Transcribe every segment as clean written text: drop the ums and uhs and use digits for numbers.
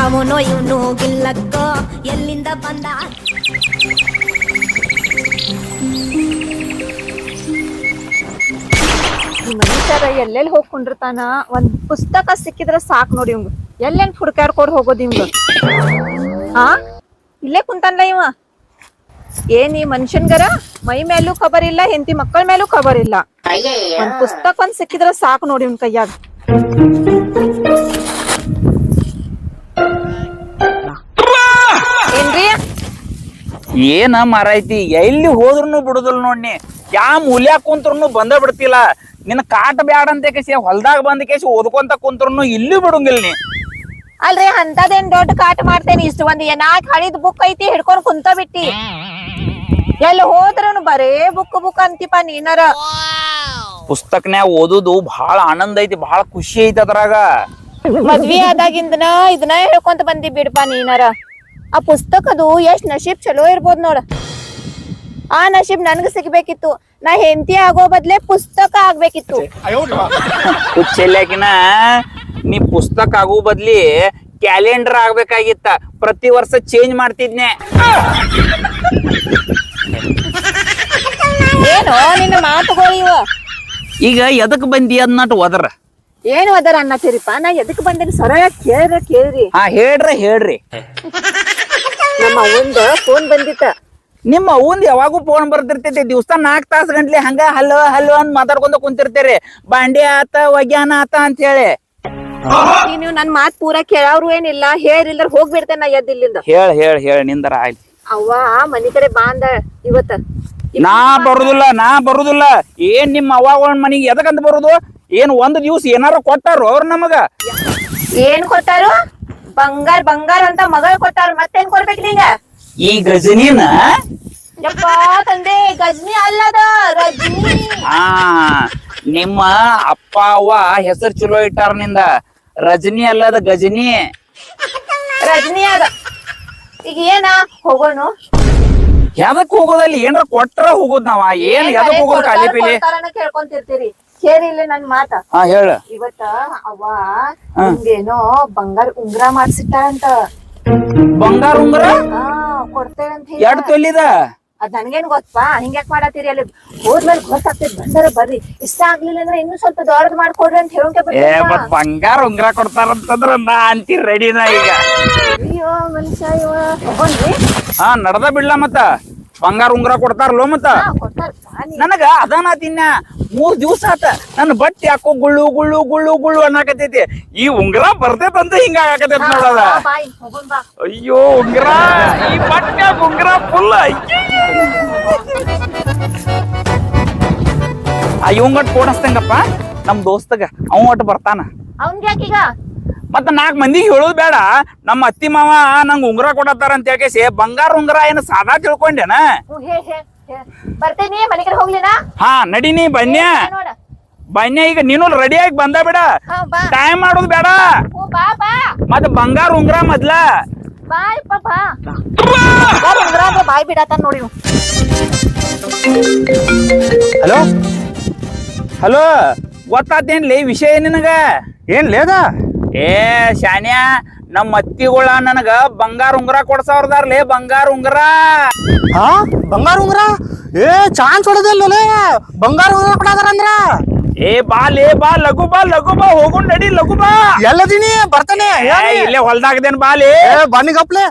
ಯಾವನೋ ಇವನು ಗಿಲ್ಲಕ್ಕ ಎಲ್ಲಿಂದ ಬಂದ ಮನುಷ್ಯರ ಎಲ್ಲೆಲ್ಲಿ ಹೋಗ್ಕೊಂಡಿರ್ತಾನ ಒಂದ್ ಪುಸ್ತಕ ಸಿಕ್ಕಿದ್ರ ಸಾಕ್ ನೋಡಿ ಇವಂಗ ಎಲ್ಲೇನ್ ಹುಡ್ಕಾಡ್ಕೊಡ್ ಹೋಗೋದ್ ಇವಂಗ ಹಾ ಇಲ್ಲೇ ಕುಂತಾನಲ್ಲ ಇವ ಏನ್ ಈ ಮನುಷ್ಯನ್ಗರ ಮೈ ಮೇಲೂ ಖಬರ್ ಇಲ್ಲ ಹೆಂಡತಿ ಮಕ್ಕಳ ಮೇಲೂ ಖಬರ್ ಇಲ್ಲ ಒಂದ್ ಪುಸ್ತಕ ಒಂದ್ ಸಿಕ್ಕಿದ್ರ ಸಾಕ್ ನೋಡಿ ಇವ್ನ ಕೈಯಾಗ ಏನ್ರಿ ಏನ ಮಾರೈತಿ ಎಲ್ಲಿ ಹೋದ್ರುನು ಬಿಡುದಿಲ್ಲ ನೋಡ್ನಿ ಯಾ ಮೂಲ್ಯಾಗ ಕುಂತ್ರುನು ಬಂದ ಬಿಡ್ತಿಲ್ಲ ನಿನ್ನ ಕಾಟ ಬ್ಯಾಡ ಅಂತ ಕೇಸಿ ಹೊಲ್ದಾಗ ಬಂದ ಕೇಸಿ ಓದ್ಕೊಂತ ಕುಂತ್ರುನು ಇಲ್ಲಿ ಬಿಡುಂಗಿಲ್ಲ ನೀ ಅಲ್ರಿ ಅಂತದೇನ್ ದೊಡ್ಡ ಕಾಟ ಮಾಡ್ತೇನಿ ಇಷ್ಟು ಒಂದ್ ಏನಾಕ್ ಹಳಿದ್ ಬುಕ್ ಐತಿ ಹಿಡ್ಕೊಂಡ್ ಕುಂತ ಬಿಟ್ಟಿ ಎಲ್ಲಿ ಹೋದ್ರನು ಬರೇ ಬುಕ್ ಅಂತಿಪ ನೀನರ ಪುಸ್ತಕನ್ಯಾಗ ಓದುದು ಬಹಳ ಆನಂದ ಐತಿ ಬಹಳ ಖುಷಿ ಐತಿ ಅದ್ರಾಗ ಮದ್ವಿ ಆದಾಗಿಂದನ ಇದನ್ನ ಹೇಳ್ಕೊಂತ ಬಂದಿ ಬಿಡ್ಪಾ ನೀನರ ಆ ಪುಸ್ತಕದು ಎಷ್ಟ್ ನಶೀಬ್ ಚಲೋ ಇರ್ಬೋದ್ ನೋಡ ಆ ನಶೀಬ್ ನನ್ಗ ಸಿಗ್ಬೇಕಿತ್ತು ನಾ ಹೆಂಡತಿ ಆಗೋ ಬದ್ಲೆ ಪುಸ್ತಕ ಆಗ್ಬೇಕಿತ್ತು ಹುಚ್ಚೆಲ್ಯಾಕಿನ ನೀ ಪುಸ್ತಕ ಆಗೋ ಬದ್ಲಿ ಕ್ಯಾಲೆಂಡರ್ ಆಗ್ಬೇಕಾಗಿತ್ತ ಪ್ರತಿ ವರ್ಷ ಚೇಂಜ್ ಮಾಡ್ತಿದ್ನೆ ಏನೋ ನಿನ್ನ ಮಾತುಗಳು ಇವ ಈಗ ಎದಕ್ ಬಂದಿ ಅದ್ನಟ್ ಒದರ ಏನು ಅದರ ಅನ್ನತ್ತೀರಿಪ್ಪ ನಾ ಎದಕ್ ಬಂದೇನಿ ಸರಿಯಾಗಿ ಕೇಳ್ರಿ ಹಾ ಹೇಳ್ರಿ ನಮ್ಮ ಅವಂದ ಫೋನ್ ಬಂದಿತ್ತ ನಿಮ್ಮ ಅವಂದ್ ಯಾವಾಗೂ ಫೋನ್ ಬರ್ತಿರ್ತೈತಿ ದಿವ್ಸ 4 ತಾಸು ಗಂಟ್ಲೆ ಹಂಗ ಹಲ್ವ ಅಂತ ಮಾತಾಡ್ಕೊಂಡ ಕುಂತಿರ್ತೀರಿ ಬಾಂಡೆ ಆತ ಒಗ್ಯಾನ ಆತ ಅಂತ ಹೇಳಿ ನೀವು ನನ್ ಮಾತ್ ಪೂರಾ ಕೇಳವ್ರು ಏನಿಲ್ಲ ಹೇಳಿಲ್ಲ ಹೋಗ್ಬಿಡ್ತೇನೆ ನಾ ಎದ್ದಿಲ್ಲಿಂದ ಹೇಳ ನಿಂದರ ಆಯ್ತು ಅವ್ವ ಮನಿ ಕಡೆ ಬಾಂದ ಇವತ್ತ ನಾ ಬರುದಿಲ್ಲ ಏನ್ ನಿಮ್ಮ ಅವ್ವ ಮನಿಗೆ ಎದಕ್ಕಂತ ಬರುದು ಏನ್ ಒಂದ್ ದಿವ್ಸ ಏನಾರ ಕೊಟ್ಟಾರು ಅವ್ರ ನಮಗ ಏನ್ ಕೊಟ್ಟಾರು ಬಂಗಾರ ಅಂತ ಮಗಳ ಕೊಟ್ಟಾರ ಮತ್ತೇನ್ ಕೊಡ್ಬೇಕು ನೀಗ ಈ ಗಜನಿನ ಯಪ್ಪ ತಂದೆ ಗಜ್ನಿ ಅಲ್ಲದ ರಜ್ನಿ ನಿಮ್ಮ ಅಪ್ಪ ಅವ್ವ ಹೆಸರು ಚಲೋ ಇಟ್ಟಾರ ನಿಂದ ರಜನಿ ಅಲ್ಲದ ಗಜನಿ ರಜನಿ ಅದ ಈಗ ಏನ ಹೋಗೋಣ ಎದಕ್ ಹೋಗೋದಲ್ಲಿ ಏನಾರ ಕೊಟ್ರ ಹೋಗೋದ್ ನಾವ ಏನ್ ಎದಕ್ ಹೋಗೋದ್ ಖಾಲಿ ಪೀಲಿ ಕೇಳ್ಕೊಂತಿರ್ತೀರಿ ಕೇರಿ ಇಲ್ಲ ನನ್ ಮಾತ ಹೇಳ ಇವತ್ತ ಅವ್ವ ನಿಮ್ಗೇನೋ ಬಂಗಾರ ಉಂಗ್ರ ಮಾಡ್ಸಿಟ್ಟಾರಂತ ಬಂಗಾರ ಉಂಗ್ರ ಕೊಡ್ತೇವೆ ಅಂತ ಎಡ್ ತೊಲಿದ ಅದ್ ನನ್ಗೇನ್ ಗೊತ್ತಪಾ ಹಿಂಗ್ಯಾಕ್ ಮಾಡತ್ತೀರಿ ಅಲ್ಲಿ ಹೋದ್ಮೇಲೆ ಗೊತ್ತಾಗ್ತೈತಿ ಬಂದಾರ ಬರ್ರಿ ಇಷ್ಟ ಆಗ್ಲಿಲ್ಲ ಅಂದ್ರೆ ಇನ್ನೂ ಸ್ವಲ್ಪ ದೊಡ್ಡದ್ ಮಾಡ್ಕೊಡ್ರಿ ಅಂತ ಹೇಳೋಕೆ ಬಂಗಾರ ಉಂಗ್ರ ಕೊಡ್ತಾರಂತಂದ್ರ ನಾ ಅಂತೀರಿ ರೆಡಿನಾ ಈಗ ಅಯ್ಯೋ ಮನುಷ್ಯ ಇವ ತಗೊಂಡ್ರಿ ನಡ್ದ ಬಿಡ್ಲ ಮತ್ತ ಬಂಗಾರ ಉಂಗ್ರ ಕೊಡ್ತಾರಲ್ಲೋ ಮತ್ತ ನನಗ ಅದಾನ ತಿನ್ನ 3 ದಿವ್ಸ ಆತ ನನ್ನ ಬಟ್ಟೆ ಹಾಕೋ ಗುಳ್ಳು ಅನ್ನಕತೈತಿ ಈ ಉಂಗ್ರ ಬರ್ತೈತಂತ ಹಿಂಗ ಆಗತೈತಿ ನೋಡದ ಅಯ್ಯೋ ಉಂಗ್ರ ಈ ಬಟ್ಟೆ ಉಂಗ್ರ ಫುಲ್ ಇವಂಗಟ್ ಕೋಡಸ್ತಂಗಪ್ಪ ನಮ್ ದೋಸ್ತಗ ಅವ ಒಟ್ಟು ಬರ್ತಾನ ಅವ್ನ್ಗ್ಯಾಕೀಗ ಮತ್ತ 4 ಮಂದಿಗೆ ಹೇಳೋದ್ ಬೇಡ ನಮ್ಮ ಅತ್ತಿ ಮಾವ ನಂಗ್ ಉಂಗ್ರ ಕೊಡತ್ತಾರ ಅಂತ ಹೇಳಿ ಬಂಗಾರ ಉಂಗ್ರ ಏನ ಸಾದಾ ತಿಳ್ಕೊಂಡೇನ ಬರ್ತೇನಿ ಮನೆ ಕಡೆ ಹೋಗ್ಲಿನಾ ನಡೀನಿ ಬನ್ಯ ಈಗ ನೀನು ರೆಡಿ ಆಗಿ ಬಂದ ಬಿಡ ಟೈಮ್ ಮಾಡೋದ್ ಬೇಡ ಮತ್ತ ಬಂಗಾರ ಉಂಗ್ರ ಮೊದ್ಲ ಬಾಯ್ ಬಿಡತ್ತ ನೋಡಿ ಹಲೋ ಗೊತ್ತಾತೇನ್ಲಿ ವಿಷಯ ನಿನಗ ಏನ್ ಲೇದ ಶಾನ್ಯ ನಮ್ಮ ಅತ್ತಿಗಳ ನನಗ ಬಂಗಾರ ಉಂಗ್ರ ಕೊಡ್ಸವ್ರದಾರ್ಲೇ ಬಂಗಾರ ಉಂಗ್ರ ಬಂಗಾರ ಉಂಗ್ರ ಚಾನ್ಸ್ ಹೊಡದಿಲ್ಲ ಬಂಗಾರ ಉಂಗ್ರ ಕೊಡದಾರಂದ್ರ ಬಾ ಲಘು ಬಾ ಹೋಗುಣ್ ನಡಿ ಲಘು ಬಾ ಎಲ್ಲದೀನಿ ಬರ್ತಾನೆ ಇಲ್ಲೇ ಹೊಲ್ದಾಗದೇನ್ ಬಾಲಿ ಬನ್ನಿಗಪ್ಲೆ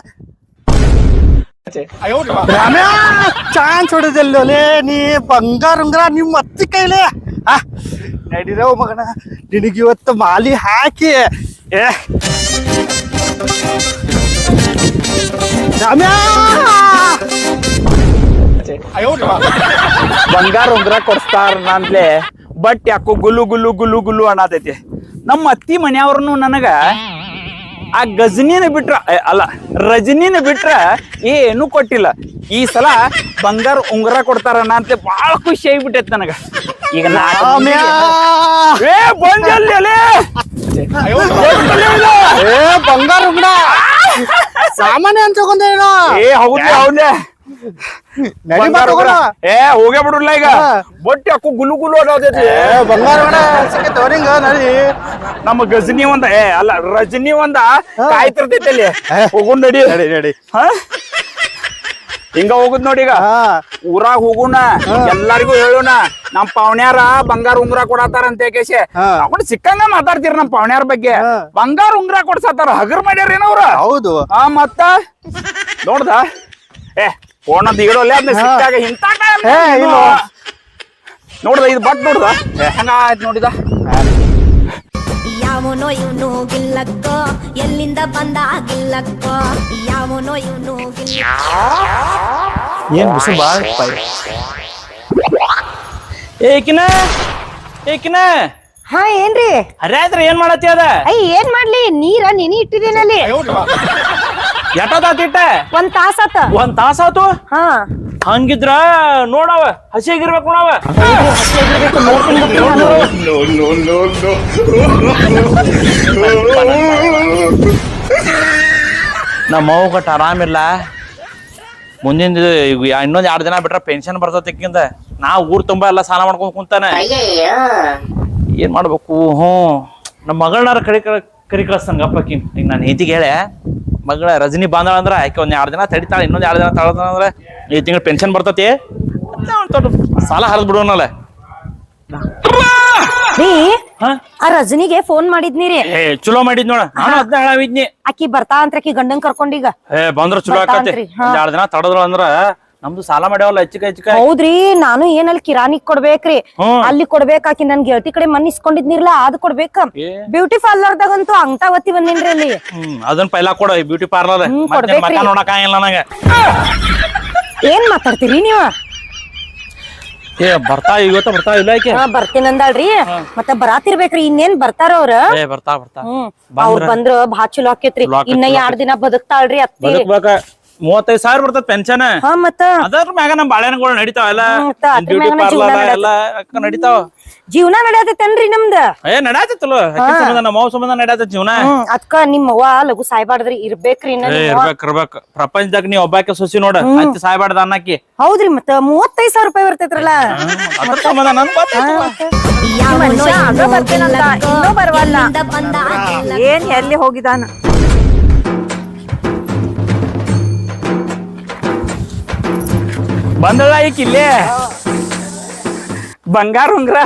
ಚಾನ್ಸ್ ಹೊಡದಿಲ್ಲೇ ನೀ ಬಂಗಾರ ಉಂಗ್ರ ನಿಮ್ ಅತ್ತಿ ಕೈಲೆ ನಡಿರವ್ ಮಗನ ನಿನಗಿವತ್ತು ಮಾಲಿ ಹಾಕಿ ಬಂಗಾರ ಉಂಗ್ರ ಕೊಡ್ಸ್ತಾರ ನಂದ್ಲೆ ಬಟ್ ಯಾಕೋ ಗುಲ್ಲು ಅನ್ನತೈತಿ ನಮ್ಮ ಅತ್ತಿ ಮನೆಯವ್ರನು ನನಗ ಆ ಗಜನಿನ ಬಿಟ್ರ ಅಲ್ಲ ರಜನಿನ ಬಿಟ್ರ ಏನು ಕೊಟ್ಟಿಲ್ಲ ಈ ಸಲ ಬಂಗಾರ ಉಂಗ್ರ ಕೊಡ್ತಾರಣ್ಣ ಅಂತ ಬಾಳ ಖುಷಿ ಆಗಿಬಿಟ್ಟೈತಿ ನನಗ ಈಗ ಬಂಗಾರ ಉಂಗ್ರ ಸಾಮಾನ್ಯ ಅನ್ಸಕೊಂಡೇನೋ ಹೌದೇ ನಡಿ ಬಂಗಾರ ಬಾ ಉಂಗ್ರ. ತಗೋಣ. ಏ ಹೋಗೇ ಬಿಡುಲ್ಲ ಈಗ ಹಾ. ಬೊಟ್ಟಿ ಹಾಕು ಗುಲು ಗುಲು ಅನ್ನೋದೈತಿ ಬಂಗಾರ ಒಣ ಸಿಕ್ಕೈತೆ ಅವ್ರಿಂಗ ನಡಿ. ನಮ್ಮ ಗಜನಿ ಒಂದ ಅಲ್ಲ ರಜನಿ ಒಂದ ಕಾಯ್ತಿರ್ತೈತಿ ಅಲ್ಲಿ ಹೋಗುನ್ ನಡಿ ನಡಿ ನಡಿ. ಹಾ ಹಿಂಗ ಹೋಗುದ್ ನೋಡಿ ಈಗ ಹಾ ಊರಾಗ ಹೋಗುಣ ಎಲ್ಲಾರಿಗೂ ಹೇಳೋಣ ನಮ್ ಪಾವಣ್ಯಾರ ಬಂಗಾರ ಉಂಗ್ರ ಕೊಡತಾರ ಅಂತ ಕೇಶೆ ಹಾ. ಅವ್ನು ಸಿಕ್ಕಂಗ ಮಾತಾಡ್ತೀರ ನಮ್ ಪಾವಣ್ಯಾರ ಬಗ್ಗೆ ಹಾ. ಬಂಗಾರ ಉಂಗ್ರ ಕೊಡ್ಸತ್ತಾರ ಹಗರ್ ಮಾಡ್ಯಾರ ಏನವ್ರ ಹೌದು. ಹಾ ಮತ್ತ ನೋಡ್ದ ಫೋನ್ ಅಂತ ಇಡೋಲ್ಲ ಅದನ್ನ ಸಿಕ್ಕಾಗ ಇಂತ ಇಲ್ಲ. ನೋಡ್ದ ಇದು ಬಟ್ ನೋಡ್ದ ಹೆಂಗ ಆಯ್ತು ನೋಡಿದ ಯಾವನೋ ಇವನು ಗಿಲ್ಲಕ್ಕ ಎಲ್ಲಿಂದ ಬಂದ ಗಿಲ್ಲಕ್ಕ ಯಾವನೋ ಇವನು ಏನ್ ಬಿಸಿ ಬಾಳ ಏಕಿನ ಹಾ ಏನ್ರಿ ಹರ್ಯಾದ್ರ ಏನ್ ಮಾಡತ್ತಿ ಅದ ಏನ್ ಮಾಡ್ಲಿ ನೀರ ನೆನಿ ಇಟ್ಟಿದ್ದೀನಲ್ಲಿ ಎಟ್ಟದಾತಿಟ್ಟ ಒಂದ್ ತಾಸಾತ ಒಂದ್ ತಾಸಾತು ಹಾ ಹಂಗಿದ್ರ ನೋಡವ ಹಸಿಗಿರ್ಬೇಕು ನೋಡವ ನಮ್ಮ ಮಗು ಕಟ್ ಆರಾಮಿಲ್ಲ ಮುಂದಿನ ಇನ್ನೊಂದ್ 2 ದಿನ ಬಿಟ್ರ ಪೆನ್ಷನ್ ಬರ್ತತಿಕ್ಕಿಂದ ನಾ ಊರ್ ತುಂಬಾ ಎಲ್ಲ ಸಾಲ ಮಾಡ್ಕೊಂಡ್ ಕುಂತಾನ ಏನ್ ಮಾಡ್ಬೇಕು ನಮ್ಮ ಮಗಳನ್ನಾರ ಕರಿ ಕಳಿಸ್ತಂಗಪ್ಪಕಿ ಈಗ ನಾನು ಹೆಂಡತಿಗೆ ಹೇಳೆ ಮಗಳ ರಜನಿ ಬಂದಾಳ ಅಂದ್ರ ಆಕೆ ಒಂದ್ 2 ದಿನ ತಡಿತಾಳ ಇನ್ನೊಂದ್ 2 ದಿನ ತಳದ ಅಂದ್ರ ಈ ತಿಂಗಳು ಪೆನ್ಷನ್ ಬರ್ತತಿ ಸಾಲ ಹರಿದ್ ಬಿಡೋನಲ್ಲ ರೀ ಹಾ ಆ ರಜನಿಗೆ ಫೋನ್ ಮಾಡಿದ್ನಿರಿ ಚಲೋ ಮಾಡಿದ್ ನೋಡ ನಾನು ಅದ್ನ ಹೇಳಾವಿದ್ನಿ ಆಕಿ ಬರ್ತಾ ಅಂತ ಆಕಿ ಗಂಡನ್ ಕರ್ಕೊಂಡೀಗ ಬಂದ್ರ ಚಲೋ ಆಕತಿ ಬರ್ತಾನ್ರಿ, ಹಾ. 2 ದಿನ ತಡದ್ರ ಅಂದ್ರ ನಮ್ದು ಸಾಲ ಮಾಡ್ಯಾವಲ್ಲ ಹೆಚ್ಚಿಕ ಹೌದ್ರಿ ನಾನು ಏನಲ್ಲಿ ಕಿರಾಣಿಗ್ ಕೊಡ್ಬೇಕ್ರಿ ಹ್ಮ್. ಅಲ್ಲಿ ಕೊಡ್ಬೇಕ್ ಆಕಿ ನನ್ ಗೆಳತಿ ಕಡೆ ಮನ್ ಇಸ್ಕೊಂಡಿದ್ನಿರ್ಲಾ ಅದ್ ಕೊಡ್ಬೇಕ ಏ. ಬ್ಯೂಟಿ ಪಾರ್ಲರ್ದಾಗಂತೂ ಅಂಗ್ತಾವತ್ತಿ ಬಂದಿನ್ರಿ ಅಲ್ಲಿ ಅದನ್ನ ಪೈಲಾ ಕೊಡ ಬ್ಯೂಟಿ ಪಾರ್ಲರ್ ಮತ್ತೆ ಕೊಡ್ಬೇಕ್ರಿ. ಮಕ ನೋಡಕ್ ಆಗಿಲ್ಲ ನನಗ ಏನ್ ಮಾತಾಡ್ತೀರಿ ನೀವ ಬರ್ತಾ ಇವತ್ತ ಬರ್ತಾ ಇಲ್ಲ ಆಕೆ ಹಾ ಬರ್ತೀನಂದಳ್ರಿ ಮತ್ತ ಬರಾತಿರ್ಬೇಕ್ರಿ ಇನ್ನೇನ್ ಬರ್ತಾರ ಅವ್ರ ಬರ್ತಾ ಅವ್ರ ಬಂದ್ರ ಬಾ ಚಲೋ ಆಕೇತ್ರಿ ಚಲೋ ಆಕೇತ್ರಿ, ಇನ್ನ ಚಲೋ 2 ದಿನ ಬದುಕ್ತಾಳ್ರಿ ಅತ್ತಿ ಬದುಕ್ಬೇಕ 35,000 ಬರ್ತದ ಪೆನ್ಷನ್ ಹಾ ಮತ್ತ ಅದ್ರ ಮ್ಯಾಗ ನಮ್ ಬಾಳೆಹಣ್ಣುಗಳು ನಡಿತಾವ ಎಲ್ಲ ಮತ್ತ ಅದ್ರ ಬ್ಯೂಟಿ ಮ್ಯಾಗನ ಜೀವನ ಪಾರ್ಲರ್ ನಡ್ಯಾತ. ಎಲ್ಲ ನಡಿತಾವ ಜೀವನ ನಡ್ಯಾತೈತೇನ್ರಿ ನಮ್ದ ನಡ್ಯಾತಿತ್ತಲ್ಲ ಸಂಬಂಧ ನಮ್ಮ ಅವ್ವ ಸಂಬಂಧ ನಡ್ಯಾತ ಜೀವನ ಅದ್ಕ ನಿಮ್ಮವ್ವ ಲಘು ಸಾಯ್ಬಾರ್ದ್ರಿ ಇರ್ಬೇಕ್ರಿ ಇನ್ನ ನಿಮ್ಮವ್ವ. ಇರ್ಬೇಕ್ ಪ್ರಪಂಚದಾಗ ನೀ ಒಬ್ಬಾಕೆ ಸೊಸಿ ನೋಡ ಅತ್ತಿ ಸಾಯ್ಬಾರ್ದ ಅನ್ನಕ್ಕಿ ಹೌದ್ರಿ ಮತ್ತ 35,000 ರೂಪಾಯಿ ಬರ್ತೈತ್ರಲ್ಲ ಅದ್ರ ಸಂಬಂಧ ನನ್ ಯಾವನೋ ಆಗ ಬರ್ತೇನಂತ, ಇನ್ನೂ ಬರವಲ್ಲ. ಎಲ್ಲಿಂದ ಬಂದ ಗಿಲ್ಲಕ್ಕ ಏನ್ ಎಲ್ಲಿ ಹೋಗಿದಾನ ಬಂದಳ ಈಕಿ ಇಲ್ಲೇ ಬಂಗಾರ ಉಂಗ್ರ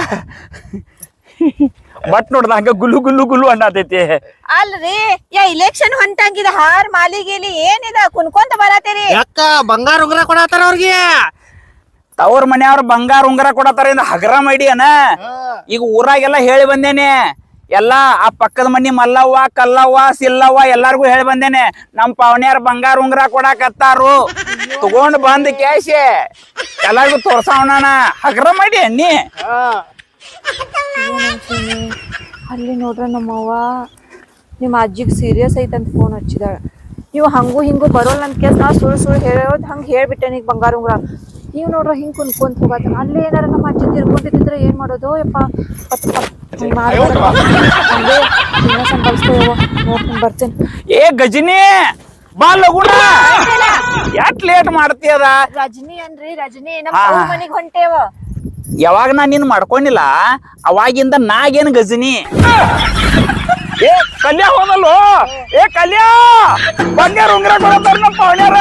ಬಟ್ ನೋಡ್ದ ಹಂಗ ಗುಲು ಗುಲು ಗುಲು ಅನ್ನತೈತಿ ಅಲ್ರಿ ಇಲೆಕ್ಷನ್ ಹೊಂಟಂಗಿದ ಹಾರ್ ಮಾಲಿಗೇಲಿ ಏನಿದ ಕುನ್ಕೊಂತ ಬರತ್ತೀರಿ ಯಾಕ ಬಂಗಾರ ಉಂಗ್ರ ಕೊಡತಾರ ಅವ್ರಿಗೆ. ತವ್ರ ಮನೆಯವ್ರ ಬಂಗಾರ ಉಂಗ್ರ ಕೊಡತಾರ ಇಂದ ಹಗರ ಮಾಡಿ ಅನ ಈಗ ಊರಾಗೆಲ್ಲ ಹೇಳಿ ಬಂದೇನೆ ಎಲ್ಲಾ ಆ ಪಕ್ಕದ ಮನಿ ಮಲ್ಲವ್ವ ಕಲ್ಲವ್ವ ಸಿಲ್ಲವ್ವ ಎಲ್ಲಾರ್ಗು ಹೇಳಿ ಬಂದೇನೆ ನಮ್ ಪಾವನ್ಯಾರ ಬಂಗಾರ ಉಂಗ್ರ ಕೊಡಾಕತ್ತಾರು ತಗೊಂಡ್ ಬಂದ್ ಕ್ಯಾಶೆ ಎಲ್ಲಾರ್ಗು ತೋರ್ಸಾವಣ ಹಗರ ಮಾಡಿ ಅನ್ನಿ ಅಲ್ಲಿ ನೋಡ್ರ ನಮ್ಮವ್ವ ನಿಮ್ಮ ಅಜ್ಜಿಗೆ ಸೀರಿಯಸ್ ಐತಂತ ಫೋನ್ ಹಚ್ಚಿದಾಳ ನೀವು ಹಂಗು ಹಿಂಗು ಬರೋಲ್ಲ ಅಂತ ಕೇಸ್ ನಾ ಸುಳ್ಳು ಹೇಳೋದ್ ಹಂಗ ಹೇಳ್ಬಿಟ್ಟೆ ನೀಗ್ ಬಂಗಾರ ಉಂಗ್ರ ನೀವು ನೋಡ್ರ ಹಿಂಗ್ ಕುನ್ಕೊಂತ ಹೋಗತ್ತ ಅಲ್ಲಿ ಏನಾರ ನಮ್ಮ ಅಜ್ಜಿ ತಿರ್ಕೊಂಡಿದ್ರೆ ಏನ್ ಮಾಡೋದು ಯಪ್ಪ ಸಂಭಾಳಿಸ್ಕೋ ನೋಡ್ಕೊಂಡ್ ಬರ್ತೇನೆ ಏ ಗಜನಿ ಬಾ ಲಗುಣ ಯಾಕ್ ಲೇಟ್ ಮಾಡ್ತೀಯದ ರಜನಿ ಅನ್ರಿ ರಜನಿ ಹಾ. ನಮ್ಮ ಮನಿಗ್ ಹೊಂಟೇವ ಯಾವಾಗ ನಾ ನಿನ್ ಮಾಡ್ಕೊಂಡಿಲ್ಲ ಅವಾಗಿಂದ ನಾಗೇನ್ ಗಜನಿ ಏ ಕಲ್ಯಾ ಹೋದಲ್ಲೋ ಏ ಕಲ್ಯಾ ಬಂಗಾರ ಉಂಗ್ರ ಕೊಡತಾರ ನಮ್ಮ ಪಾವನ್ಯಾರ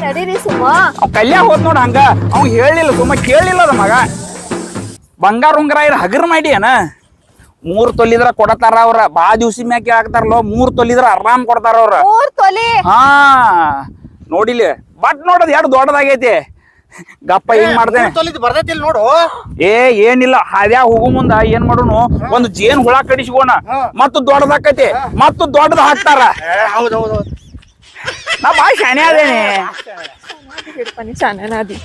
ನಡೀರಿ ಸುಮ್ಮ ಅವ್ ಕಲ್ಯಾ ಹೋದ್ ನೋಡ ಹಂಗ ಅವ್ ಹೇಳಿಲ್ಲ ಸುಮ್ಮ ಕೇಳಿಲ್ಲ ಅದ ಮಗ ಬಂಗಾರ ಉಂಗ್ರ ಇರ ಹಗರ್ ಮಾಡಿ ಏನ 3 ತೊಲಿದ್ರ ಕೊಡತಾರ ಅವ್ರ ಬಾ ದಿವ್ಸ ಮ್ಯಾಕೆ ಹಾಕ್ತಾರಲ್ಲೋ 3 ತೊಲಿದ್ರ ಆರಾಮ್ ಕೊಡ್ತಾರ ಅವ್ರ 3 ತೊಲಿ ಹಾ ನೋಡಿಲಿ ಬಟ್ ನೋಡದ್ ಎರಡು ದೊಡ್ಡದಾಗೈತಿ ಗಪ್ಪ ಹಿಂಗ್ ಮಾಡ್ತೇನೆ ತೊಲಿದ್ ಬರ್ತೈತಿಲ್ ನೋಡು. ಏನಿಲ್ಲ ಹಾದ್ಯಾಗ ಹೋಗು ಮುಂದ ಏನ್ ಮಾಡೋನು ಒಂದ್ ಜೇನ್ ಹುಳ ಕಡಿಸ್ಕೋಣ ಮತ್ತ ದೊಡ್ಡದಾಕೈತಿ ಮತ್ತ ದೊಡ್ಡದ ಹಾಕ್ತಾರ ಹೌದೌದು. ನಾ ಬಾ ಶಾನೆ ಅದೇನೆ ಹಿಡ್ಪನಿ ಚಾನನಾದಿ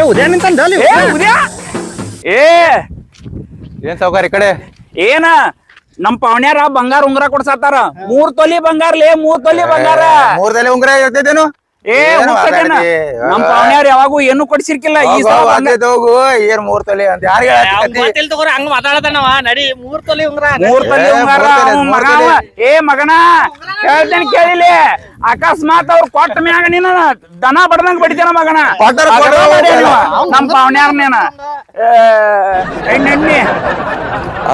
ಉದಯ ನಿಂತಂದ ಅಲ್ಲಿ. ಏ ಉದ್ಯಾ ಏ ಏನ್ ಸಾವ್ಕಾರ ಈ ಕಡೆ ಏನ ನಮ್ ಪಾವನ್ಯಾರ ಬಂಗಾರ ಉಂಗ್ರ ಕೊಡ್ಸತ್ತಾರ 3 ತೊಲಿ ಬಂಗಾರ್ಲೆ 3 ತೊಲಿ ಬಂಗಾರ 3 ಉಂಗ್ರ ಇರ್ತೈತೇನು ಏ ಏನ್ ಹುಚ್ಚದೇನ? ಮಾತಾಡ್ತಿ? ನಮ್ ಪಾವನ್ಯಾರ ಯಾವಾಗೂ ಏನು ಕೊಡ್ಸಿರ್ಕಿಲ್ಲ ಈ ಸಲ ಹೋಗು ಏನ್ 3 ತೊಲಿ ಅಂತ ಯಾರಿಗ ಗೊತ್ತಿಲ್ಲ ತಗೋರಿ ಹಂಗ ಮಾತಾಡತಾನವ ನಡಿ 3 ತೊಲಿ ಉಂಗ್ರ 3 ತಲಿ ಉಂಗಾರ ಮೂರ್ ತಲಿ, ಅವ್ನ್ ಮೂರ್ ಮಗ ತಲಿ. ಅವ. ಏ ಮಗನ ಹೇಳ್ತೇನೆ ಕೇಳಿಲಿ ಅಕಸ್ಮಾತ್ ಅವ್ರ ಕೊಟ್ಟ ಮ್ಯಾಗ ನೀನ ದನ ಬಡ್ದಂಗ್ ಬಡಿತೇನ ಮಗನ ಕೊಟ್ಟಾರ, ಅಗರ ಕೊಟ್ಟಾರ, ಮಾಡಿ ಕೊಟ್ಟಾರ. ನೀವು. ನಮ್ ಪಾವನ್ಯಾರನೇನ ಎಣ್ಣೆ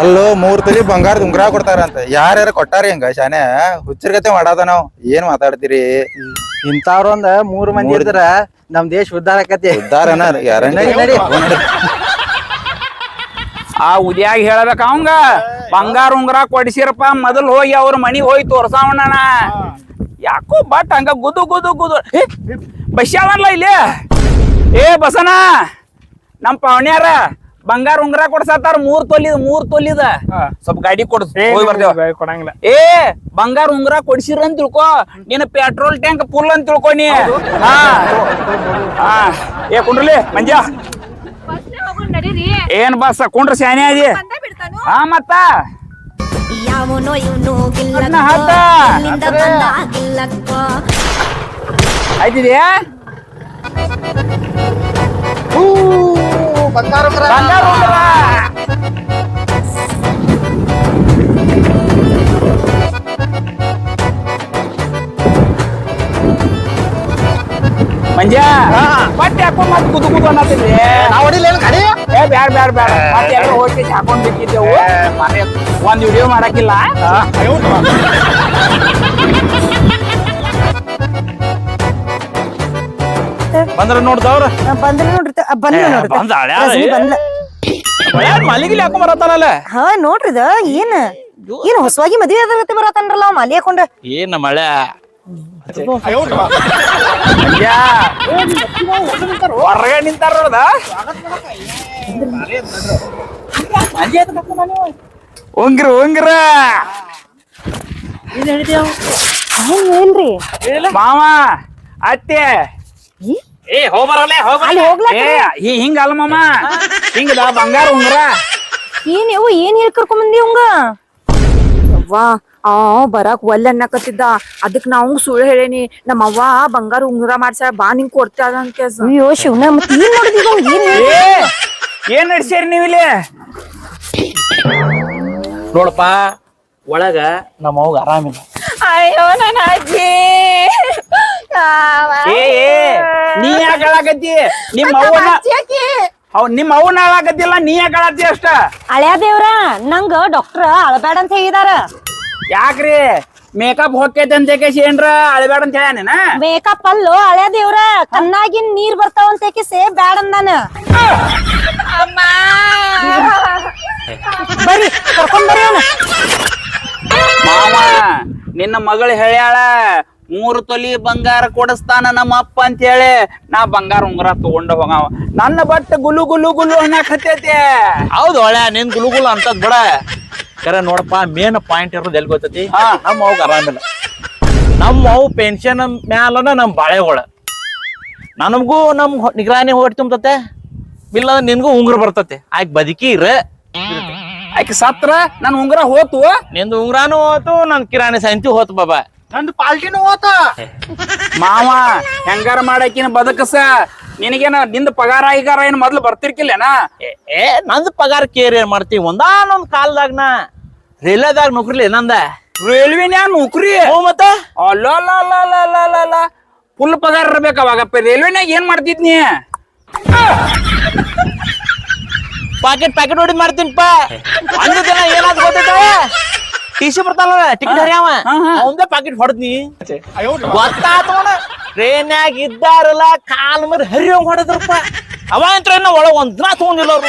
ಅಲ್ಲೋ 3 ತೊಲಿ ಬಂಗಾರದ ಉಂಗ್ರ ಕೊಡ್ತಾರಂತ ಯಾರ್ಯಾರ ಕೊಟ್ಟಾರ ಹಿಂಗ ಶಾನೆ ಹುಚ್ಚರ್ಗತೆ ಮಾಡಾದ ನಾವ್ ಏನ್ ಮಾತಾಡ್ತೀರಿ ಇಂಥವ್ರೊಂದ 3 ಮಂದಿ ಇದ್ರ ನಮ್ ದೇಶ ಉದ್ದಾರ ಆಕತಿ ಉದ್ದಾರನ ಯಾರ ನಡಿ. ಆ ಉದ್ಯಾಗ ಹೇಳ್ಬೇಕ ಅವಂಗ ಬಂಗಾರ ಉಂಗ್ರ ಕೊಡಿಸಿರಪ್ಪ ಮೊದಲ್ ಹೋಗಿ ಅವ್ರ ಮನಿಗ್ ಹೋಗಿ ತೋರ್ಸಾವಣ್ಣ ಯಾಕೋ ಬಟ್ ಹಂಗ ಗುದು ಗುದು ಗುದು ಬಸ್ಯಾವಲ್ಲ ಇಲ್ಲಿ ಏ ಬಸನ ನಮ್ ಪಾವನ್ಯಾರ ಬಂಗಾರ ಉಂಗ್ರ ಕೊಡ್ಸತ್ತಾರ 3 ತೊಲಿದ ಸ್ವಲ್ಪ ಗಾಡಿ ಕೊಡ್ಸ್ ಹೋಗಿ ಬರ್ತೇವ ಕೊಡಂಗಿಲ್ಲ ಏ ಬಂಗಾರ ಉಂಗ್ರ ಕೊಡ್ಸಿರ ಅಂತ ತಿಳ್ಕೊ ನೀನ್ ಪೆಟ್ರೋಲ್ ಟ್ಯಾಂಕ್ ಫುಲ್ ಅಂತ ತಿಳ್ಕೊ ನೀ ಹಾ ಹಾ ಏ ಕುಂಡ್ರಲಿ ಮಂಜ ನಡೀರಿ ಏನ್ ಬಸ್ ಕುಂಡ್ರ ಶಾನೆ ಅದಿ ಬಂದ ಬಿಡ್ತಾನು ಹಾ ಮತ್ತ ಯಾವನೋ ಇವನು ಅದ್ನ ಹಾಕ. ಎಲ್ಲಿಂದ ಬಂದ ಗಿಲ್ಲಕ್ಕೋ ಆಯ್ತಿದ್ಯಾ ಬಂಗಾರ ಉಂಗ್ರ ಬಂಗಾರ ಉಂಗ್ರ ಮಂಜ ಬಟ್ ಯಾಕೋ ಮತ್ ಕುದು ಕುದು ಅನ್ನತ್ತಿದ್ರಿ ನಾವ್ ಹೊಡಿಲೇನ್ ಗಾಡಿ ಏ ಬ್ಯಾಡ ಬ್ಯಾಡ ಬ್ಯಾಡ ಮತ್ತೆ ಎಲ್ಲ ಹೋಗಿ ಹಾಕೊಂಡ್ ಬಿಟ್ಟಿದ್ದೆವು ಒಂದ್ ವಿಡಿಯೋ ಮಾಡಕ್ಕಿಲ್ಲ ಬಂದ್ರ ನೋಡ್ದವ್ರ ಬಂದ್ರೆ ನೋಡ್ರಿ ಬಂದ್ಲ ನೋಡ್ರಿ ರಜನಿ ಬಂದ್ಲ ಮಲಿಗಿಲಿ ಹಾಕೊಂಡ್ ಬರತ್ತಾನಲ್ಲ ಹಾ ನೋಡ್ರಿ ಇದ ಏನ್ ಏನ್ ಹೊಸವಾಗಿ ಮದ್ವೆ ಆಗತ್ತೆ ಬರತಾನ್ರಲ್ಲ ಅವ್ ಮಾಲಿ ಹಾಕೊಂಡ ಏನ ಮಳೆ ಮಂಜ ಹೊರಗೆ ನಿಂತಾರ ನೋಡ್ದ ಉಂಗ್ರ ಉಂಗ್ರ ಏನ್ರಿ ಮಾವ ಅತ್ತೆ ಏ ಹೋಗ್ಬರಲ್ಲ ಅಲ್ಲಿ ಹೋಗ್ಲಕ್ಕ ಏ ಹಿಂಗ ಅಲ್ಲ ಮಾಮ ಹಿಂಗದ ಬಂಗಾರ ಉಂಗ್ರ ಏನ್ ಯವ್ವ ಏನ್ ಹೇಳಿ ಕರ್ಕೊಂಡ್ ಬಂದಿ ಅವಂಗ ಯವ್ವಾ ಆ ಬರಾಕ್ ಒಲ್ಲೆ ಅನ್ನಕತ್ತಿದ್ದ ಅದಕ್ ನಾವು ಸುಳ್ಳು ಹೇಳೇನಿ ನಮ್ಮ ಅವ್ವ ಬಂಗಾರ ಉಂಗುರ ಮಾಡ್ಸ ಬಾ ನಿಂಗ್ ಕೊಡ್ತಾಳ ಅಂತ ಕೇಸ ಅಯ್ಯೋ ಶಿವನ ಮತ್ ಏನ್ ಮಾಡಿದ್ವಿ ಏನ್ ಏ ಏನ್ ನಡ್ಸ್ಯಾರಿ ನೀವಿಲ್ಲಿ ನೋಡಪ್ಪ ಒಳಗ ನಮ್ಮ ಅವ್ಗ ಆರಾಮಿಲ್ಲ ಅಯ್ಯೋ ನನ್ನ ಅಜ್ಜಿ ಏ ಏ ನೀ ಯಾಕೆ ಹೇಳಾಕತ್ತಿ ನಿಮ್ಮ ಅವ್ವನ ನಿಮ್ಮ ಅವ್ವನ ಹೇಳಾಕತ್ತಿಲ್ಲ ನೀ ಯಾಕೆ ಹೇಳತ್ತಿ ಅಷ್ಟ ಹಳ್ಯಾ ದೇವ್ರ ನಂಗ ಡಾಕ್ಟರ್ ಅಳಬೇಡ ಅಂತ ಹೇಳಿದಾರ ಯಾಕ್ರಿ ಮೇಕಪ್ ಹೋಗ್ತೈತೆ ಅಂತ ಏನ್ರ ಅಳಬೇಡ ಅಂತ ಹೇಳ್ಯಾನೇನ ಮೇಕಪ್ ಅಲ್ಲೋ ಹಳ್ಯಾ ದೇವ್ರ ಕಣ್ಣಾಗಿನ್ ನೀರ್ ಬರ್ತಾವಂತ ಸೇಬ್ ಬ್ಯಾಡ ಅಂದಾನ ಬರ್ರಿ ಕರ್ಕೊಂಡ್ ಬರ್ರಿ ಅವ್ನ. ಮಾವ ನಿನ್ನ ಮಗಳು ಹೇಳ್ಯಾಳ 3 ತೊಲಿ ಬಂಗಾರ ಕೊಡಿಸ್ತಾನ ನಮ್ಮ ಅಪ್ಪ ಅಂತ ಹೇಳಿ ನಾ ಬಂಗಾರ ಉಂಗುರ ತಗೊಂಡ ಹೋಗವ ನನ್ನ ಬಟ್ ಗುಲು ಗುಲು ಗುಲು ಅನ್ನಕತ್ತೈತಿ ಹೌದು ಒಳ್ಳೆ ನಿನ್ ಗುಲುಗುಲು ಅಂತದ್ ಬಿಡ ಕರೆ ನೋಡಪ್ಪ ಮೇನ್ ಪಾಯಿಂಟ್ ಇರೋದು ಎಲ್ಲಿ ಗೊತ್ತೈತಿ ಹಾ. ನಮ್ಮ ಅವ್ಗ ಆರಾಮಿಲ್ಲ ನಮ್ಮ ಅವು ಪೆನ್ಷನ್ ಮ್ಯಾಲನ ನಮ್ ಬಾಳೆಗೊಳ ನನಗೂ ನಮ್ ನಿಗ್ರಾನಿ ಹೊಟ್ಟಿ ತುಂಬತತೆ ಇಲ್ಲ ನಿನ್ಗೂ ಉಂಗುರ ಬರ್ತತೆ ಆಯ್ಕೆ ಬದುಕಿರ ಆಕೆ ಸತ್ರ ನನ್ ಉಂಗುರ ಹೋತು ನಿಂದು ಉಂಗ್ರಾನು ಹೋತು ನನ್ ಕಿರಾಣಿ ಸಂತಿ ಹೋತು ಬಾಬಾ ನಂದು ಪಾಲ್ಟಿನೂ ಹೋತ ಮಾವ ಹೆಂಗಾರ ಮಾಡಾಕಿನ ಬದುಕಸ ನಿನಗೇನ ನಿಂದ ಪಗಾರ ಈಗಾರ ಏನ್ ಮೊದ್ಲು ಬರ್ತಿರ್ಕಿಲ್ಲೇನ ಏ ನಂದು ಪಗಾರ ಕೇರ್ ಏನ್ ಮಾಡ್ತೀವಿ ಒಂದಾನೊಂದ್ ಕಾಲದಾಗ ನಾ ರೈಲ್ವೆದಾಗ ನೌಕರಿ ನಂದ ರೈಲ್ವೆನ್ಯಾಗ ನೌಕರಿ ಮತ್ತ ಅಲ್ಲ ಫುಲ್ ಪಗಾರ ಇರ್ಬೇಕ ಅವಾಗಪ್ಪ ರೈಲ್ವೆನ್ಯಾಗ ಏನ್ ಮಾಡ್ತಿದ್ನಿ ಪಾಕೆಟ್ ಹೊಡಿದ್ ಮಾಡ್ತೀನಿಪ್ಪ ಒಂದು ದಿನ ಏನಾದ್ ಗೊತ್ತೈತ ಟಿಸಿ ಬರ್ತಾನ ಟಿಕೆಟ್ ಹರಿಯಾವ ಅವಂದೇ ಪಾಕೆಟ್ ಹೊಡೆದ್ನಿ ಗೊತ್ತಾತವಣ ಟ್ರೈನ್ಯಾಗ ಇದ್ದಾರಲ್ಲ ಕಾಲ್ ಮರಿ ಹರಿಯೋಂಗ್ ಹೊಡೆದ್ರಪ್ಪ ಅವ ಅಂತ ಒಳಗ ಒಂದ್ ದಿನ ತಗೊಂಡಿಲ್ಲ ಅವ್ರು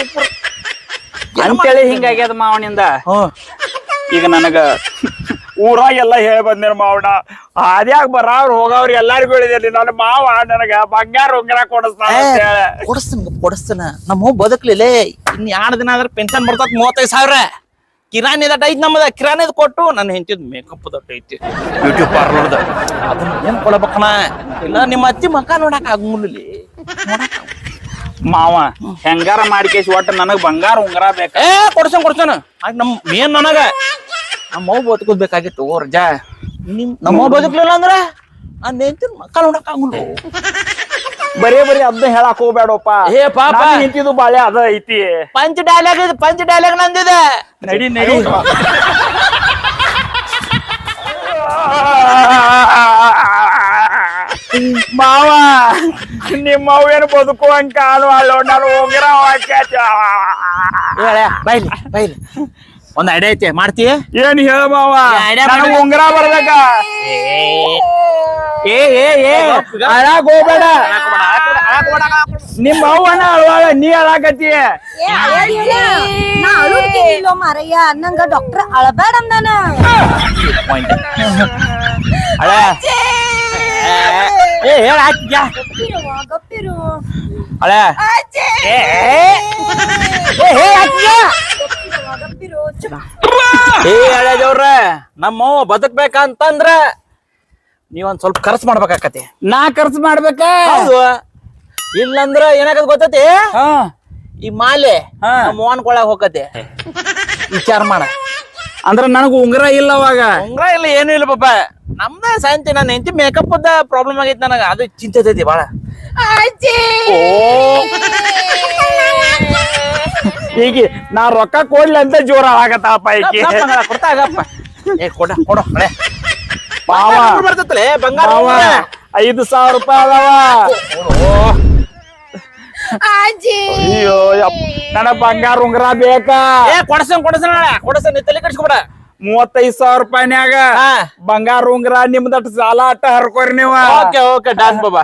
ಅಂತೇಳಿ ಹಿಂಗಾಗ್ಯದ ಮಾವನಿಂದ ಈಗ ನನಗ ಊರಾಗೆಲ್ಲ ಹೇಳಿ ಬಂದಿರ ಮಾವಣ್ಣ ಅದ್ಯಾಗ ಬರಾವ್ರು ಹೋಗವ್ರಿ ಎಲ್ಲಾರಿಗೂ ಹೇಳಿದೇನಿ ನನ್ನ ಮಾವ ನನಗ ಬಂಗಾರ ಉಂಗ್ರ ಕೊಡಿಸ್ತಾನ ಅಂತ ಹೇಳಿ ಕೊಡಿಸ್ತಾನ ನಮ್ಮ ಬದುಕ್ಲಿಲ್ಲ ಇನ್ 2 ದಿನ ಆದ್ರೆ ಪೆನ್ಷನ್ ಬರ್ತದ 35,000 ಕಿರಾಣಿ ದಟ್ ಐತಿ ನಮ್ಮದ ಕಿರಾಣಿದ್ ಕೊಟ್ಟು ನನ್ನ ಹೆಂಡತಿದ್ ಮೇಕಪ್ ದಟ್ ಐತಿ ಬ್ಯೂಟಿ ಪಾರ್ಲರ್ದ ಅದನ್ನ ಏನ್ ಕೊಡಬೇಕಣ ಇಲ್ಲ ನಿಮ್ಮ ಅತ್ತಿ ಮಕ್ಕ ನೋಡಕ್ ಆಗಂಗಿಲ್ಲ ಮಾವ ಹೆಂಗಾರ ಮಾಡ್ಕೇಸಿ ಒಟ್ಟ ನನಗ್ ಬಂಗಾರ ಉಂಗ್ರ ಬೇಕ ಏ ಕೊಡ್ಸೋಣ ಆಗ ನಮ್ ಮೇನ್ ನನಗ ನಮ್ಮ ಬದುಕೋದ್ ಬೇಕಾಗಿತ್ತು ರಜಾ ನಮ್ಮವ್ ಬದುಕ್ಲಿಲ್ಲ ಅಂದ್ರ ನೆಂತಿನ ಮಕ್ಕಳು ನೋಡಕ್ಕಾಗಲ್ಲ. ಬರೀ ಅದನ್ನ ಹೇಳಕ್ ಹೋಗ್ಬೇಡಪ್ಪ. ಏ ಪಾಪ. ನಿಂತಿದ್ದು ಬಾಳೆ ಅದ ಐತಿ. ಪಂಚ್ ಡೈಲಾಗ್ ನಂದಿದೆ. ನಡಿ ಮಾವ ನಿಮ್ಮ ಅವೇನು ಬದುಕುವಂಗ ಕಾಣುವಲ್ಲೋ. ನಾನು ಹೋಗಿರ ಬೈಲಿ ಒಂದ್ ಐಡಿಯಾ ಐತಿ, ಮಾಡ್ತೀಯ? ಏನ್ ಹೇಳ ಮಾವ? ನನಗ್ ಉಂಗ್ರ ಬರ್ಬೇಕ. ಅಳಾಕ್ ಹೋಗ್ಬೇಡ. ನಿಮ್ಮ ಅವ್ವನ ಅಳವಾಳ, ನೀ ಅಳಾಕತ್ತಿ. ಮಾರಯ್ಯ ಅನ್ನಂಗ ಡಾಕ್ಟರ್ ಅಳಬೇಡ ಅಂದಾನ. ಗಪ್ಪಿರು ದೇವ್ರ ನಮ್ಮವ್ವ ಬದುಕ್ಬೇಕಂತಂದ್ರ ನೀವೊಂದ್ ಸ್ವಲ್ಪ ಖರ್ಚು ಮಾಡ್ಬೇಕಾಕತಿ. ನಾ ಖರ್ಚು ಮಾಡ್ಬೇಕ. ಹೌದು, ಇಲ್ಲಂದ್ರ ಏನಾಗತ್ ಗೊತ್ತತಿ? ಈ ಮಾಲೆ ಮೋಹನ್ ಕೊಳಗ್ ಹೋಗತ್ತೆ. ವಿಚಾರ ಮಾಡ. ಅಂದ್ರ ನನಗ ಉಂಗ್ರ ಇಲ್ಲ ಅವಾಗ. ಉಂಗ್ರ ಇಲ್ಲ, ಏನು ಇಲ್ಲ ಪಾಪ. ನಮ್ದ ಸಾಯಂತಿ ನನ್ನ ಹೆಂಡತಿ ಮೇಕಪ್ ಪ್ರಾಬ್ಲಮ್ ಆಗೈತಿ ನನಗ. ಅದು ಚಿಂತೆ ಐತಿ ಬಾಳ. ಈಗ ನಾ ರೊಕ್ಕ ಕೊಡ್ಲಿ ಅಂತ ಜೋರ ಆಗತ್ತಪ್ಪ ಈಕಿ. ಕೊಡ್ತಾಗಪ್ಪ. ಏ ಕೊಡ ಮಾವ ಬರ್ತೈತಲೇ ಬಂಗಾರ. 5,000 ರೂಪಾಯಿ ಅದಾವ. ಅಯ್ಯೋ ನನ್ನ ಬಂಗಾರ ಉಂಗ್ರ ಬೇಕಾ? ಕೊಡಸ ನೀ ತಲೆ ಕಟ್ಸ್ಕೊಬೇಡ. 35,000 ರೂಪಾಯಿನ್ಯಾಗ ಬಂಗಾರ ಉಂಗ್ರ ನಿಮ್ದಟ್ ಸಾಲ ಅಟ್ಟ ಹರ್ಕೋರಿ ನೀವ. ಓಕೆ ಡಾನ್ ಬಾಬಾ.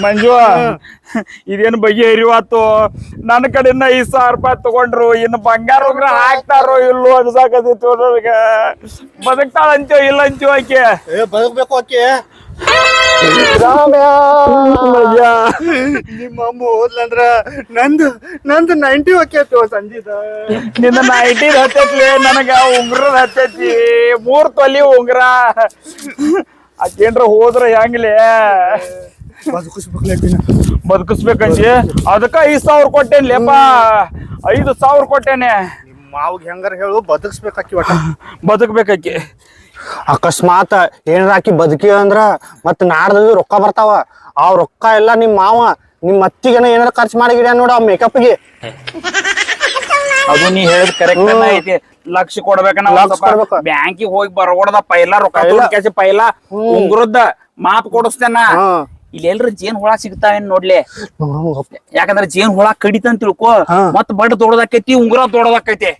ಮಂಜು, ಇದೇನು ಬಗೆಹರಿವಾತು. ನನ್ನ ಕಡೆಯಿಂದ 5,000 ರೂಪಾಯಿ ತಗೊಂಡ್ರು. ಇನ್ನು ಬಂಗಾರ ಉಂಗ್ರ ಹಾಕ್ತಾರೋ ಇಲ್ಲೋ ಅನ್ಸಾಕತಿತ್ತು ನನಗ. ಬದುಕ್ತಾಳ ಅಂತೀವ ಇಲ್ಲ ಅಂತೀವ ಆಕೆ? ಬದುಕ್ಬೇಕು ಆಕೆ. ನಿಮ್ಮ ಅಮ್ಮ ಹೋದ್ಲಂದ್ರ ನಂದು 90 ಹೊಕ್ಕೇತು ಸಂಜೀದ. ನಿನ್ನ 90 ಹತ್ತೈತ್ಲಿ, ನನಗ ಉಂಗ್ರದ ಹತ್ತೈತಿ. 3 ತೊಲಿ ಉಂಗ್ರ. ಆಕೇನ್ರ ಹೋದ್ರ ಹೆಂಗ್ಲಿ? ಬದುಕಿಸ್ಬೇಕಂಜಿ. ಅದಕ್ಕ 5,000 ಕೊಟ್ಟೇನ್ಲೇಪ. 5,000 ಕೊಟ್ಟೇನೆ. ನಿಮ್ಮ ಮಾವ್ಗ ಹೆಂಗಾರ ಹೇಳು, ಬದುಕ್ಸ್ಬೇಕಾಕಿ ಒಟ್ಟ. ಬದುಕ್ಬೇಕಾಕಿ. ಅಕಸ್ಮಾತ್ ಏನಾರ ಆಕಿ ಬದುಕಿ ಅಂದ್ರ ಮತ್ ನಾಡ್ದು ರೊಕ್ಕ ಬರ್ತಾವ. ಆ ರೊಕ್ಕ ಎಲ್ಲ ನಿಮ್ ಮಾವ ನಿಮ್ ಅತ್ತಿಗೆನ ಏನಾರ ಖರ್ಚು ಮಾಡಿಗಿಡ ನೋಡ ಮೇಕಪ್ಗೆ. ಅದು ನೀ ಹೇಳಿದ್ ಕರೆಕ್ಟ್ ಐತಿ. ಲಕ್ಷ ಕೊಡ್ಬೇಕ. ಬ್ಯಾಂಕಿಗೆ ಹೋಗಿ ಬರೋದ ಪೈಲಾ ರೊಕ್ಕ ಪೈಲಾ ಉಂಗುರದ್ದ ಮಾಪ್ ಕೊಡಿಸ್ತೇನ. ಇಲ್ಲಿ ಎಲ್ರ ಜೇನ್ ಹುಳ ಸಿಗ್ತಾವೇನ್ ನೋಡ್ಲಿ. ಯಾಕಂದ್ರ ಜೇನ್ ಹುಳ ಕಡಿತಂತ ತಿಳ್ಕೊ. ಮತ್ ಬಡ್ ದೊಡ್ಡದಾಕೈತಿ, ಉಂಗುರ ದೊಡ್ಡದಾಕೈತಿ.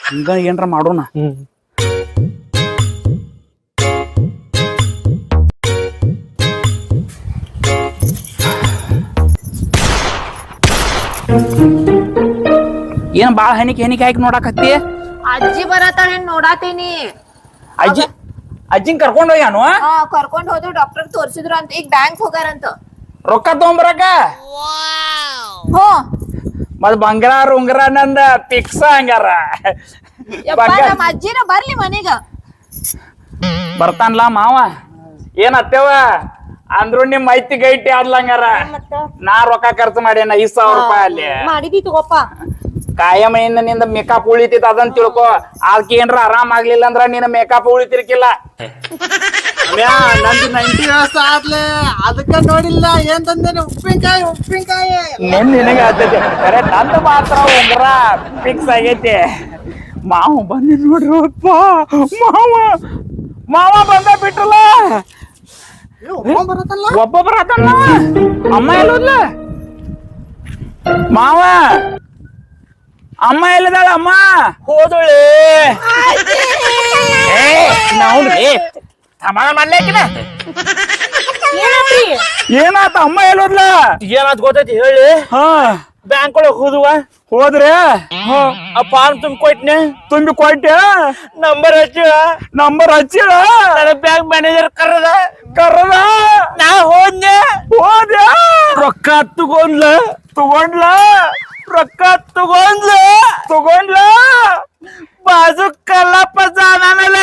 ಹಿಂಗ ಏನ್ರ ಮಾಡೋಣ. ಏನ್ ಬಾಳ ಹನಿಕೆ ಹಾಕಿ ನೋಡಾಕತ್ತಿ? ಅಜ್ಜಿ ಬರತಾಳ ನೋಡಾತೀನಿ. ಅಜ್ಜಿನ್ ಕರ್ಕೊಂಡ್ ಹೋಗ್ಯಾನು? ಕರ್ಕೊಂಡ್ ಹೋದ್ರು, ಡಾಕ್ಟರ್ ತೋರ್ಸಿದ್ರು ಅಂತ. ಈಗ ಬ್ಯಾಂಕ್ ಹೋಗಾರಂತ ರೊಕ್ಕ ತಗೊಂಬರಕ. ಮತ್ ಬಂಗಾರ ಉಂಗ್ರ ನಂದ ಫಿಕ್ಸ್ ಹಂಗಾರ. ನಮ್ಮ ಅಜ್ಜಿನ ಬರ್ಲಿ ಮನೆಗ. ಬರ್ತಾನಲ್ಲ ಮಾವ. ಏನ್ ಅತ್ತೇವ ಅಂದ್ರು ನಿಮ್ ಐತಿ ಗೈಟಿ ಆದ್ಲಂಗಾರ. ನಾ ರೊಕ್ಕ ಖರ್ಚು ಮಾಡ್ಯಾನ 5,000 ರೂಪಾಯಿ ಅಲ್ಲಿ. ಮಾಡಿದಿ ತಗೋಪ್ಪ. ಕಾಯಂ ನಿಂದ ಮೇಕಪ್ ಉಳಿತೈತಿ ಅದನ್ನ ತಿಳ್ಕೊ. ಅದಕ್ಕೆ ಏನ್ರ ಆರಾಮ್ ಆಗ್ಲಿಲ್ಲ ಅಂದ್ರ ನಿನ್ನ ಮೇಕಪ್ ಉಳಿತಿರ್ಕಿಲ್ಲ. ನಂದು 90 ವರ್ಷ ಆದ್ಲೆ, ಅದಕ್ಕ ನೋಡಿಲ್ಲ. ಏನ್ ತಂದೇನೆ? ಉಪ್ಪಿನಕಾಯಿ. ನಿನಗ ಆಗ್ತೈತಿ ಕರೆ. ನಂದು ಮಾತ್ರ ಉಂಗ್ರ ಫಿಕ್ಸ್ ಆಗೈತಿ. ಮಾವ ಬಂದಿ ನೋಡ್ರಿ. ಮಾವ ಬಂದ ಬಿಟ್ಟಲ್ಲ. ಒಬ್ಬ ಬರತ್ತಲ್ಲ. ಅಮ್ಮ ಎಲ್ಲೋದ್ಲ? ಮಾವ ಅಮ್ಮ ಎಲ್ಲಿದಾಳ? ಅಮ್ಮ ಹೋದಳೆ. ಏನಾತ? ಅಮ್ಮ ಎಲ್ಲೋದ್ಲ? ಏನಾದ್ ಗೊತ್ತೈತಿ ಹೇಳಿ? ಬ್ಯಾಂಕ್ ಒಳಗ್ ಹೋದ್ರೆ ಆ ಫಾರ್ಮ್ ತುಂಬಿ ಕೊಟ್ಟೆ. ನಂಬರ್ ಹಚ್ಚಿಳ. ನನ್ನ ಬ್ಯಾಂಕ್ ಮ್ಯಾನೇಜರ್ ಕರ್ರದ. ನಾ ಹೋದೆ. ರೊಕ್ಕ ತಗೊಂಡ್ಲ. ರೊಕ್ಕ ತಗೊಂಡ್ಲ. ಬಾಜು ಕಲ್ಲಪ್ಪ ಸಾದಲ್ಲ.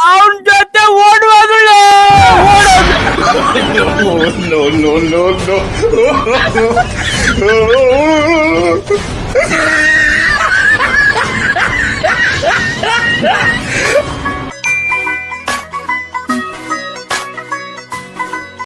ಅವನ್ ಜೊತೆ ಓಡುವಾಗಲ. no.